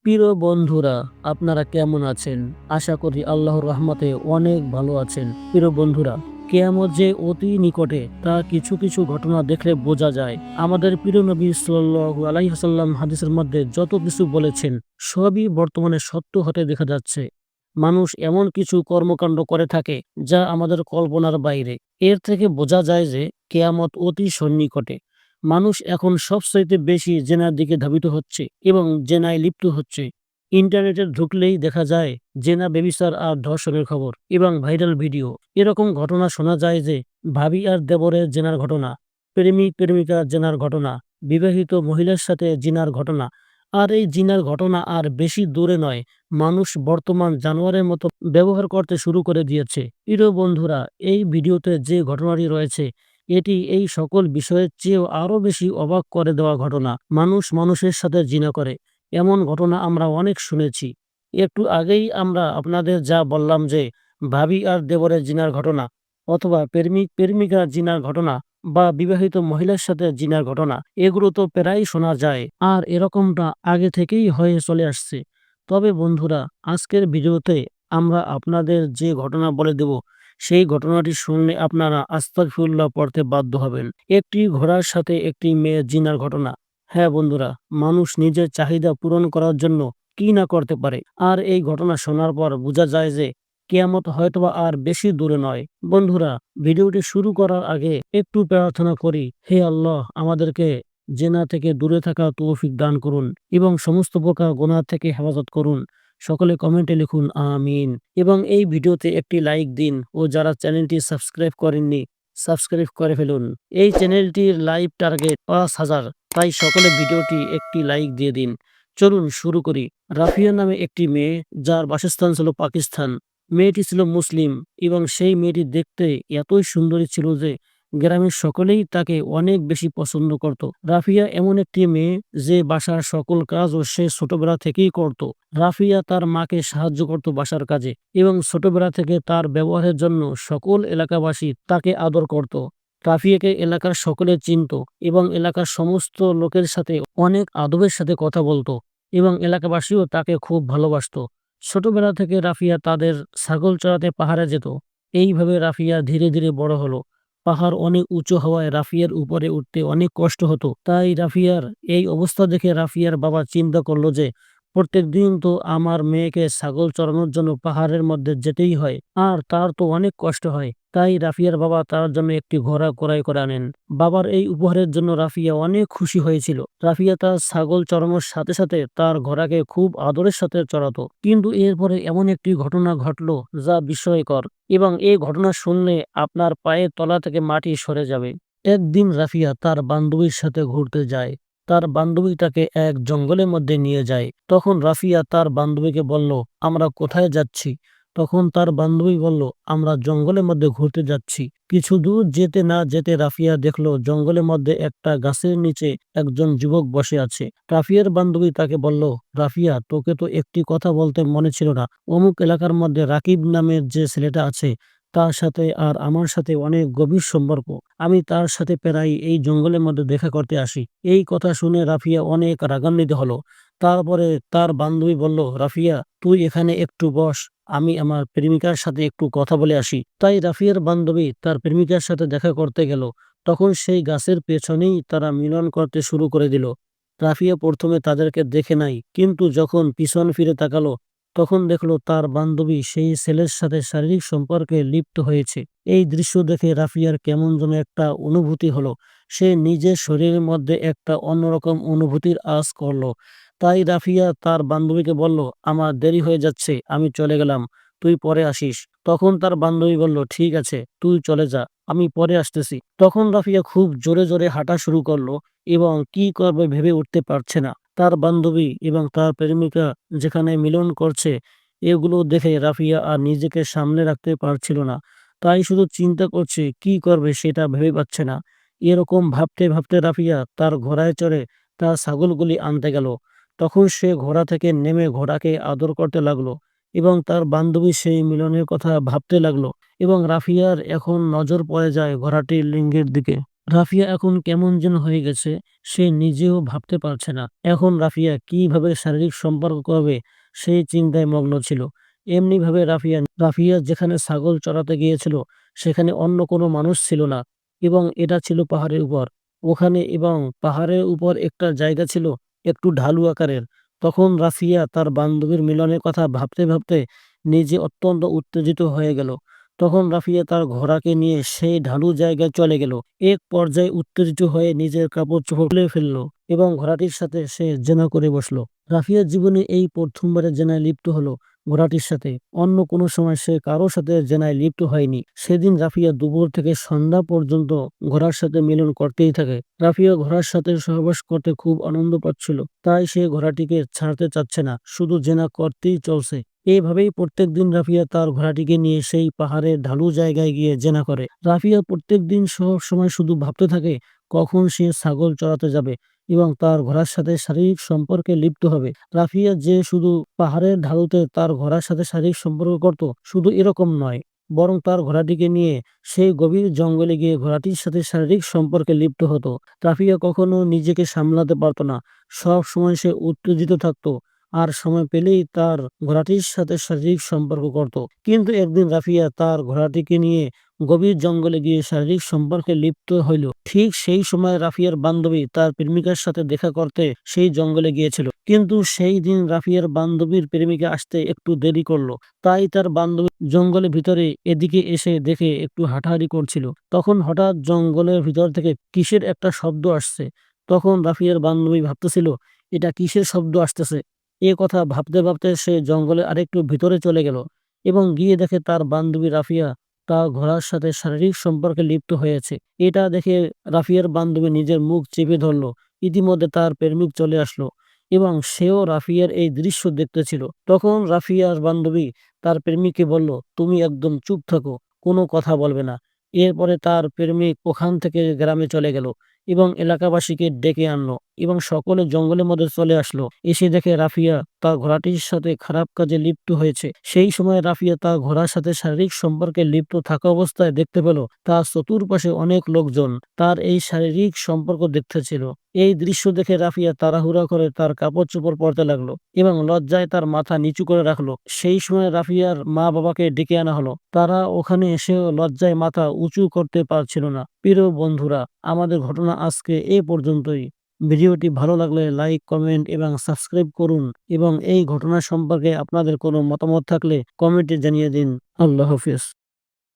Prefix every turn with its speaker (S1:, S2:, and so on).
S1: প্রিয় বন্ধুরা, আপনারা কেমন আছেন? আশা করি আল্লাহর রহমতে অনেক ভালো আছেন। প্রিয় বন্ধুরা, কিয়ামত যে অতি নিকটে তা কিছু কিছু ঘটনা দেখলে বোঝা যায়। আমাদের প্রিয় নবী সাল্লাল্লাহু আলাইহি ওয়াসাল্লাম হাদিসের মধ্যে যত কিছু বলেছেন সবই বর্তমানে সত্য হতে দেখা যাচ্ছে। মানুষ এমন কিছু কর্মকাণ্ড করে থাকে যা আমাদের কল্পনার বাইরে। এর থেকে বোঝা যায় যে কিয়ামত অতি সন্নিকটে। মানুষ এখন সবচাইতে বেশি জেনার দিকে ধাবিত হচ্ছে এবং জেনায় লিপ্ত হচ্ছে। ইন্টারনেটে ঢুকলেই দেখা যায় জেনা, ব্যভিচার আর ধর্ষণের খবর এবং ভাইরাল ভিডিও। এরকম ঘটনা শোনা যায় যে ভাবি আর দেবরের জেনার ঘটনা, প্রেমিক প্রেমিকা জেনার ঘটনা, বিবাহিত মহিলার সাথে জিনার ঘটনা। আর এই জিনার ঘটনা আর বেশি দূরে নয়, মানুষ বর্তমান জানোয়ারের মতো ব্যবহার করতে শুরু করে দিয়েছে। প্রিয় বন্ধুরা, এই ভিডিওতে যে ঘটনাটি রয়েছে এটি এই সকল বিষয়ের চেয়েও আরো বেশি অবাক করে দেওয়া ঘটনা। মানুষ মানুষের সাথে জিনা করে, এমন ঘটনা আমরা অনেক শুনেছি। একটু আগেই আমরা আপনাদের যা বললাম যে ভাবি আর দেবরের জিনার ঘটনা, অথবা প্রেমিক প্রেমিকা জিনার ঘটনা, বা বিবাহিত মহিলার সাথে জিনার ঘটনা, এগুলো তো প্রায়ই শোনা যায় আর এরকমটা আগে থেকেই হয়ে চলে আসছে। তবে বন্ধুরা, আজকের ভিডিওতে আমরা আপনাদের যে ঘটনা বলে দেব সেই ঘটনাটি শুনলে আপনারা আস্তাগফিরুল্লাহ পড়তে বাধ্য হবেন। একটি ঘোড়ার সাথে একটি মেয়ের জিনার ঘটনা। হ্যাঁ বন্ধুরা, মানুষ নিজের চাহিদা পূরণ করার জন্য কি না করতে পারে। আর এই ঘটনা শোনার পর বোঝা যায় যে কিয়ামত হয়তোবা আর বেশি দূরে নয়। বন্ধুরা, ভিডিওটি শুরু করার আগে একটু প্রার্থনা করি, হে আল্লাহ, আমাদেরকে জেনা থেকে দূরে থাকা তৌফিক দান করুন এবং সমস্ত প্রকার গুনাহ থেকে হেফাজত করুন। সকলে কমেন্টে লিখুন আমিন। এবং এই ভিডিওতে একটি লাইক দিন ও যারা চ্যানেলটি সাবস্ক্রাইব করেননি সাবস্ক্রাইব করে ফেলুন। এই চ্যানেলটির লাইভ টার্গেট ৫,০০০, তাই সকলে ভিডিওটি একটি লাইক দিয়ে দিন। চলুন শুরু করি। রাফিয়া নামে একটি মেয়ে, যার বাসস্থান ছিল পাকিস্তান। মেয়েটি ছিল মুসলিম এবং সেই মেয়েটি দেখতে এতই সুন্দরী ছিল যে গ্রামের সকলেই তাকে অনেক বেশি পছন্দ করত। রাফিয়া এমন একটি মেয়ে যে বাসার সকল কাজও সে ছোটবেলা থেকেই করত। রাফিয়া তার মাকে সাহায্য করত বাসার কাজে এবং ছোটবেলা থেকে তার ব্যবহারের জন্য সকল এলাকাবাসী তাকে আদর করত। রাফিয়াকে এলাকার সকলে চিনত এবং এলাকার সমস্ত লোকের সাথে অনেক আদবের সাথে কথা বলতো এবং এলাকাবাসীও তাকে খুব ভালোবাসতো। ছোটবেলা থেকে রাফিয়া তাদের ছাগল চড়াতে পাহাড়ে যেত। এইভাবে রাফিয়া ধীরে ধীরে বড় হলো। পাহাড় অনেক উঁচু হওয়ায় রাফিয়ার উপরে উঠতে অনেক কষ্ট হতো। তাই রাফিয়ার এই অবস্থা দেখে রাফিয়ার বাবা চিন্তা করলো যে প্রত্যেকদিন তো আমার মেয়েকে ছাগল চড়ানোর জন্য পাহাড়ের মধ্যে যেতেই হয়, আর তার তো অনেক কষ্ট হয়। তাই রাফিয়ার বাবা তার জন্য একটি ঘোড়া ক্রয় করে আনেন। বাবার এই উপহারের জন্য রাফিয়া অনেক খুশি হয়েছিল। রাফিয়া তার ছাগল চড়ানোর সাথে সাথে তার ঘোড়াকে খুব আদরের সাথে চড়াতো। কিন্তু এরপরে এমন একটি ঘটনা ঘটলো যা বিস্ময়কর, এবং এই ঘটনা শুনলে আপনার পায়ের তলা থেকে মাটি সরে যাবে। একদিন রাফিয়া তার বান্ধবীর সাথে ঘুরতে যায়। তার বান্ধবী তাকে এক জঙ্গলের মধ্যে নিয়ে যায়। তখন রাফিয়া তার বান্ধবীকে বলল, আমরা কোথায় যাচ্ছি? তখন তার বান্ধবী বলল, আমরা জঙ্গলের মধ্যে ঘুরতে যাচ্ছি। কিছু দূর যেতে না যেতে রাফিয়া দেখলো জঙ্গলের মধ্যে একটা গাছের নিচে একজন যুবক বসে আছে। রাফিয়ার বান্ধবী তাকে বলল, রাফিয়া, তোকে তো একটি কথা বলতে মনে ছিল না। অমুক এলাকার মধ্যে রাকিব নামের যে ছেলেটা আছে তার সাথে আর আমার সাথে অনেক গভীর সম্পর্ক। আমি তার সাথে প্রায় এই জঙ্গলের মধ্যে দেখা করতে আসি। এই কথা শুনে রাফিয়া অনেক রাগান্বিত হলো। তারপরে তার বান্ধবী বলল, রাফিয়া, তুই এখানে একটু বস, আমি আমার প্রেমিকার সাথে একটু কথা বলে আসি। তাই রাফিয়ার বান্ধবী তার প্রেমিকার সাথে দেখা করতে গেল। তখন সেই গাছের পেছনেই তারা মিলন করতে শুরু করে দিল। রাফিয়া প্রথমে তাদেরকে দেখে নাই, কিন্তু যখন পিছন ফিরে তাকালো তখন দেখলো তার বান্ধবী সেই ছেলের সাথে শারীরিক সম্পর্কে লিপ্ত হয়েছে। এই দৃশ্য দেখে রাফিয়ার কেমন যেন একটা অনুভূতি হলো। সে নিজের শরীরের মধ্যে একটা অন্যরকম অনুভূতির আঁচ করলো। তাই রাফিয়া তার বান্ধবীকে বলল, আমার দেরি হয়ে যাচ্ছে, আমি চলে গেলাম, তুই পরে আসিস। তখন তার বান্ধবী বলল, ঠিক আছে, তুই চলে যা, আমি পরে আসতেছি। তখন রাফিয়া খুব জোরে জোরে হাঁটা শুরু করলো এবং কি করবে ভেবে উঠতে পারছে না। তার বান্ধবী এবং তার প্রেমিকা যেখানে মিলন করছে এগুলো দেখে রাফিয়া আর নিজেকে সামলে রাখতে পারছিল না। তাই শুধু চিন্তা করছে কি করবে সেটা ভেবে পাচ্ছে না। এরকম ভাবতে ভাবতে রাফিয়া তার ঘোড়ায় চড়ে তার ছাগলগুলি আনতে গেল। তখন সে ঘোড়া থেকে নেমে ঘোড়াকে আদর করতে লাগলো এবং তার বান্ধবী সেই মিলনের কথা ভাবতে লাগলো। এবং রাফিয়ার এখন নজর পড়ে যায় ঘোড়াটির লিঙ্গের দিকে। রাফিয়া এখন কেমন যেন হয়ে গেছে, সে নিজেও ভাবতে পারছে না। এখন রাফিয়া কিভাবে শারীরিক সম্পর্ক করবে সেই চিন্তায় মগ্ন ছিল। এমনিভাবে রাফিয়া যেখানে ছাগল চরাতে গিয়েছিল সেখানে অন্য কোনো মানুষ ছিল না এবং এটা ছিল পাহাড়ের উপর। ওখানে এবং পাহাড়ের উপর একটা জায়গা ছিল একটু ঢালু আকারের। তখন রাফিয়া তার বান্ধবীর মিলনের কথা ভাবতে, ভাবতে নিজে অত্যন্ত উত্তেজিত হয়ে গেল। তখন রাফিয়া তার ঘোড়াকে নিয়ে সেই ঢালু জায়গায় চলে গেল। এক পর্যায়ে উত্তেজিত হয়ে নিজের কাপড়-চোপড় খুলে ফেলল এবং ঘোড়াটির সাথে সে জেনা করে বসল। রাফিয়ার জীবনে এই প্রথমবারের জেনায় লিপ্ত হলো ঘোড়াটির সাথে। অন্য কোনো সময় সে কারো সাথে জেনায় লিপ্ত হয়নি। সেদিন রাফিয়া দুপুর থেকে সন্ধ্যা পর্যন্ত ঘোড়ার সাথে মিলন করতেই থাকে। রাফিয়া ঘোড়ার সাথে সহবাস করতে খুব আনন্দ পাচ্ছিল। তাই সে ঘোড়াটিকে ছাড়তে চাচ্ছে না, শুধু জেনা করতেই চলছে। এভাবেই প্রত্যেকদিন রাফিয়া তার ঘোড়াটিকে নিয়ে সেই পাহাড়ের ঢালু জায়গায় গিয়ে জেনা করে। রাফিয়া প্রত্যেকদিন সব সময় শুধু ভাবতে থাকে কখন সে ছাগল চড়াতে যাবে এবং তার ঘোড়ার সাথে শারীরিক সম্পর্কে লিপ্ত হবে। রাফিয়া যে শুধু পাহাড়ের ঢালুতে তার ঘোড়ার সাথে শারীরিক সম্পর্ক করত, শুধু এরকম নয়, বরং তার ঘোড়াটিকে নিয়ে সেই গভীর জঙ্গলে গিয়ে ঘোড়াটির সাথে শারীরিক সম্পর্কে লিপ্ত হতো। রাফিয়া কখনো নিজেকে সামলাতে পারত না। সব সময় সে উত্তেজিত থাকতো আর সময় পেলেই তার ঘোড়াটির সাথে শারীরিক সম্পর্ক করত। কিন্তু একদিন রাফিয়া তার ঘোড়াটিকে নিয়ে গভীর জঙ্গলে গিয়ে শারীরিক সম্পর্কে লিপ্ত হইল। ঠিক সেই সময় রাফিয়ার বান্ধবী তার প্রেমিকার সাথে দেখা করতে সেই জঙ্গলে গিয়েছিল। কিন্তু সেই দিন রাফিয়ার বান্ধবীর প্রেমিকা আসতে একটু দেরি করলো। তাই তার বান্ধবী জঙ্গলের ভিতরে এদিকে এসে দেখে একটু হাঁটাহাঁটি করছিল। তখন হঠাৎ জঙ্গলের ভিতর থেকে কিসের একটা শব্দ আসছে। তখন রাফিয়ার বান্ধবী ভাবতেছিল এটা কিসের শব্দ আসতেছে। এ কথা ভাবতে ভাবতে সে জঙ্গলে আরেকটু ভিতরে চলে গেল এবং গিয়ে দেখে তার বান্ধবী রাফিয়া তার ঘোড়ার সাথে শারীরিক সম্পর্কে লিপ্ত হয়েছে। এটা দেখে রাফিয়ার বান্ধবী নিজের মুখ চেপে ধরল। ইতিমধ্যে তার প্রেমিক চলে আসলো এবং সেও রাফিয়ার এই দৃশ্য দেখতেছিল। তখন রাফিয়ার বান্ধবী তার প্রেমিককে বলল, তুমি একদম চুপ থাকো, কোনো কথা বলবে না। এরপরে তার প্রেমিক ওখান থেকে গ্রামে চলে গেল এবং এলাকাবাসীকে ডেকে আনলো এবং সকলে জঙ্গলের মধ্যে চলে আসলো। এসে দেখে রাফিয়া তার ঘোড়াটির সাথে খারাপ কাজে লিপ্ত হয়েছে। সেই সময় রাফিয়া তার ঘোড়ার সাথে শারীরিক সম্পর্কে লিপ্ত থাকা অবস্থায় দেখতে পেল তার চতুর্পাশে অনেক লোকজন তার এই শারীরিক সম্পর্ক দেখতেছিল। এই দৃশ্য দেখে রাফিয়া তাড়াহুড়া করে তার কাপড় চোপড় পরতে লাগলো এবং লজ্জায় তার মাথা নিচু করে রাখলো। সেই সময় রাফিয়ার মা বাবাকে ডেকে আনা হলো। তারা ওখানে এসেও লজ্জায় মাথা উঁচু করতে পারছিল না। প্রিয় বন্ধুরা, আমাদের ঘটনা আজকে এ পর্যন্তই। ভিডিওটি ভালো লাগলে লাইক, কমেন্ট এবং সাবস্ক্রাইব করুন এবং এই ঘটনা সম্পর্কে আপনাদের কোনো মতামত থাকলে কমেন্টে জানিয়ে দিন। আল্লাহ হাফেজ।